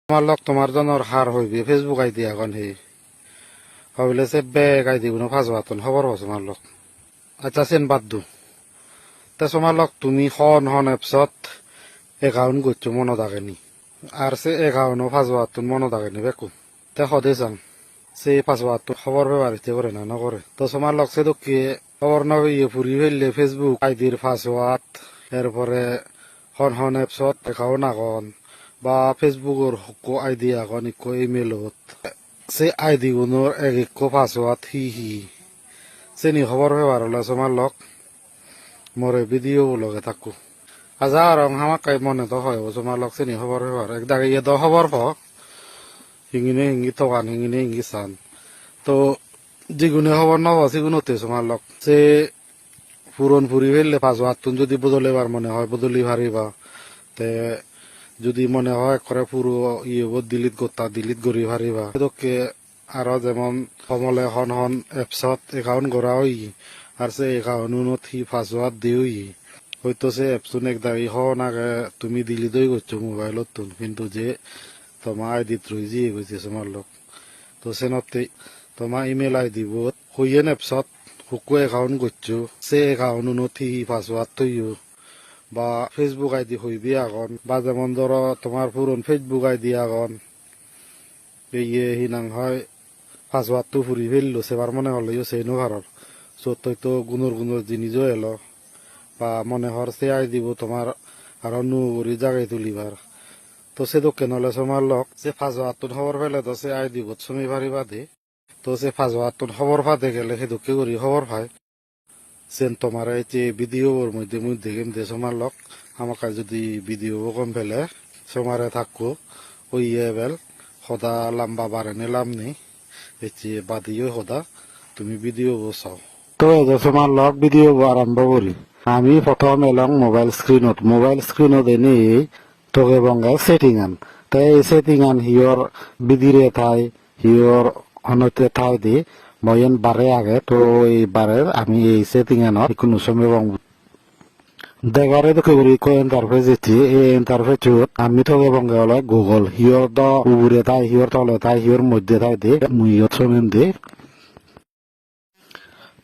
তোমার লগ তোমার জনের হার হইবে ফেসবুক আইডি এখন হে হইলে সে বেগ আইডি কোনো ফাঁস বাতন খবর হস তোমার লগ আচ্ছা সেন বাদ দু তে তোমার লগ তুমি হন এপসত একাউন্ট করছো মনে থাকেনি আর সে একাউন্টও ফাঁস বাতন মনে থাকেনি বেকু তে সদে চান সে ফাঁস বাতন খবর ব্যবহারিতে করে না নকরে তো তোমার লগ সে তো কি খবর না ইয়ে ফুরি ফেললে ফেসবুক আইডির পাসওয়ার্ড এরপরে হন এপসত একাউন্ট আগন বা ফেসবুকের হকো আইডি আগন ইকো ইমেলত সে আইডি গুনোর এক ইকো পাসওয়ার্ড হি সে নি খবর ব্যবহার হলে তোমার লগ মরে ভিডিও লগে থাকো আজা রং হামাকাই মনে তো হয় তোমার লগ সে নি খবর ব্যবহার একদাকে ইয়ে তো খবর হিঙিনে হিঙি তকান হিঙিনে হিঙি চান তো যেগুনে খবর নব সেগুলোতে তোমার লগ সে পুরন ফুরি ফেললে পাসওয়ার্ড তুমি যদি বদলেবার মনে হয় বদলি পারিবা তে যদি মনে হয় করে পুরো ইয়ে ডিলিট করি পারিবা এদকে আরো যেমন কমলে হন এপসত একাউন্ট করা হই আর সে একাউন্ট হি পাসওয়ার্ড দিওই হয়তো সে এপসুন একদাই হন আগে তুমি ডিলিট হয়ে করছো মোবাইলত তুন কিন্তু যে তোমার আইডি রইজি গেছে তোমার লোক তো সেনতে তোমার ইমেল আইডি বোধ হইয়েন এপসত হুকু একাউন্ট করছো সে একাউন্ট হি পাসওয়ার্ড তৈও বা ফেসবুক আইডি হইবি আগন বা যেমন ধরো তোমার পুরন ফেসবুক আইডি আগন ইয়ে হিনাং হয় পাসওয়ার্ড তো ফুরি ফেললো সেবার মনে হলেও সেই নোভারর সত্যই তো গুণর জিনিসও এলো বা মনে হর সে আই দিব তোমার আরো নুরি জাগাই তুলিবার তো সে তো কেন তোমার লক সে পাসওয়ার্ড খবর পেলে তো সে আই দিব তুমি পারিবা দে তো সে পাসওয়ার্ড খবর পাতে গেলে সে দুঃখে করি খবর পায় সেন তোমার এই যে ভিডিওর মধ্যে কেমতে তোমার লক আমাকে যদি ভিডিও কম ফেলে সমারে থাকো ওই এবেল সদা লম্বা বাড়ে নিলাম নেই এতে বাদিও সদা তুমি ভিডিও চাও তো তোমার লক ভিডিও আরম্ভ করি আমি প্রথম এলাম মোবাইল স্ক্রিনত এনে তোকে বঙ্গে সেটিং আন তাই এই সেটিং আন হিওর বিদিরে থাই হিওর অনতে থাই দি ময়ন বারে আগে তো এই বারের আমি এই সেটিং আনত কোনো সময় এবং দেগারে তো কেবল ইন্টারফেস দিচ্ছি এই ইন্টারফেস আমি তো এবং গেল গুগল হিওর দ উপরে তাই হিওর তলে তাই হিওর মধ্যে তাই দে মুই সময় দে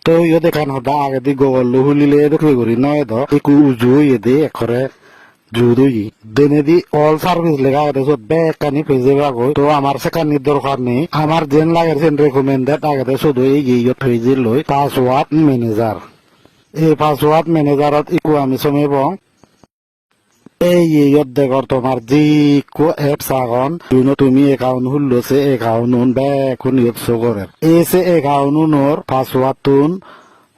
তো ইয়ে দেখান হদা আগে দি গুগল হুলিলে দেখে করি নয় দ একটু উজু ইয়ে দে একরে জুদুই দেনে দি অল সার্ভিস লেখা আছে সব ব্যাগ কানি পেজে গই তো আমার সেখানে দরকার নেই আমার যেন লাগে সেন রেকমেন্ডেড আগে শুধু এই ইয়ে পেজে লই পাসওয়ার্ড ম্যানেজার এই পাসওয়ার্ড ম্যানেজারত ইকু আমি সময় এবং এই ইয়ত দেখর তোমার যি কো এপস আগন তুমি একাউন্ট খুললো সে একাউন্ট বেকুন ইয়ত শো করে এই সে একাউন্টর পাসওয়ার্ড তুন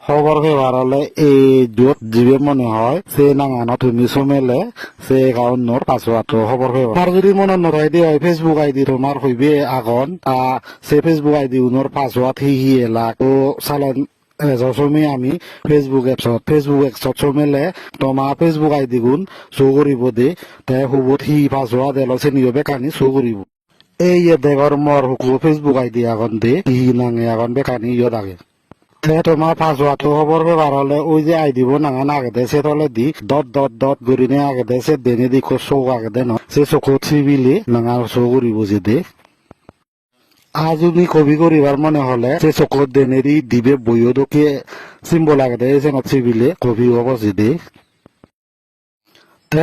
খবর পেবার হলে এই যত যিবে মনে হয় সে নাঙানো তুমি সমেলে সে একাউন্টর পাসওয়ার্ড খবর পেবার আর যদি মনে নথাই দিয়ে ফেসবুক আইডি তোমার হইবে আগন সে ফেসবুক আইডি উনোর পাসওয়ার্ড হি এলাক ও সালান যসমে আমি ফেসবুক এপছত চমেলে তোমার ফেসবুক আইডি গুণ শো করিব দে তাই হুবত হি পাসওয়ার্ড এলো চেনিও বেকানি শো করিব এই দেগর মর হুকু ফেসবুক আইডি আগন দে হি নাঙে আগন বেকানি ইয়ত আগে তোমার পাসওয়ার্ড খবর পেবার হলে ওই যে আই দিব নাঙান আগে দে সে তলে দি ডট গরিনে আগে দে সে দেনে দি শো আগে দে ন সে চকু চিবিলে নাঙা শো করিব যে দে আজ তুমি কবি করিবার মনে হলে সে চকত দেনেরি দিবে বইও দোকে সিম্বল আগে দে সে নচিবিলে কবি অবশ্যই দে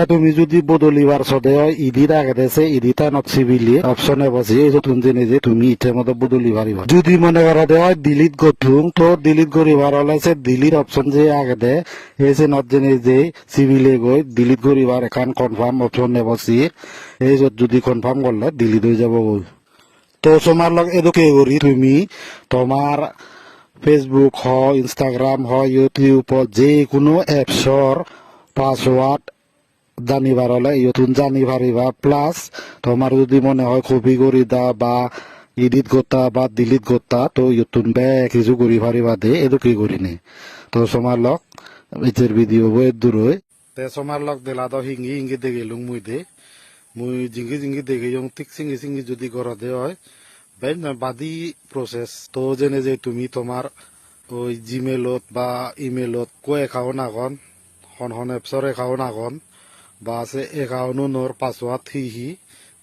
তুমি যদি বদলিবার সদে ইডিট আগে দেছে ইডিটা নচিবিলে অপশনে বসে এই তুমি জেনে যে তুমি ইচ্ছা মতো বদলি পারিবা যদি মনে করা দে ডিলিট করতুম তো ডিলিট করিবার হলে সে ডিলিট অপশন যে আগে দে এই যে নত জেনে যে সিভিলে গই ডিলিট করিবার এখান কনফার্ম অপশন নে বসি এই যদি কনফার্ম করলে ডিলিট হয়ে যাব তো তোমার লগ এদুকে করি তুমি তোমার ফেসবুক হয় ইনস্টাগ্রাম হয় ইউটিউব যে কোনো এপসর পাসওয়ার্ড জানিবার হলে ইয়তুন জানি পারিবা প্লাস তোমার যদি মনে হয় কপি করি দা বা এডিট করতা বা ডিলিট করতা তো ইয়তুন বে কিছু করি পারিবা দে এদুকে করি নে তো তোমার লগ ইচের ভিডিও বই দূর হয় তে তোমার লগ দিলা তো হিঙ্গি দেখে লুং মুই জিঙ্গি দেখে ঠিক সিঙ্গি যদি করা দে হয় বাদি প্রসেস তো জেনে যে তুমি তোমার ওই জিমেলত বা ইমেলত কো একাউন্ট আগন হন এপসর একাউন্ট আগন বা সে একাউন্টর পাসওয়ার্ড হি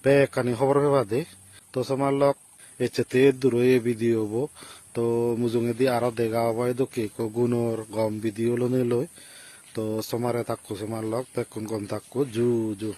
বেগ কানি খবর পেবা দে তো সমার লক এচেতে দূর ভিডিও হবো তো মুজুঙে দি আরো দেখা হবো দোকে গুণর গম ভিডিও লই তো সমারে থাকো সমার লক বেকুন গম থাকো জু জু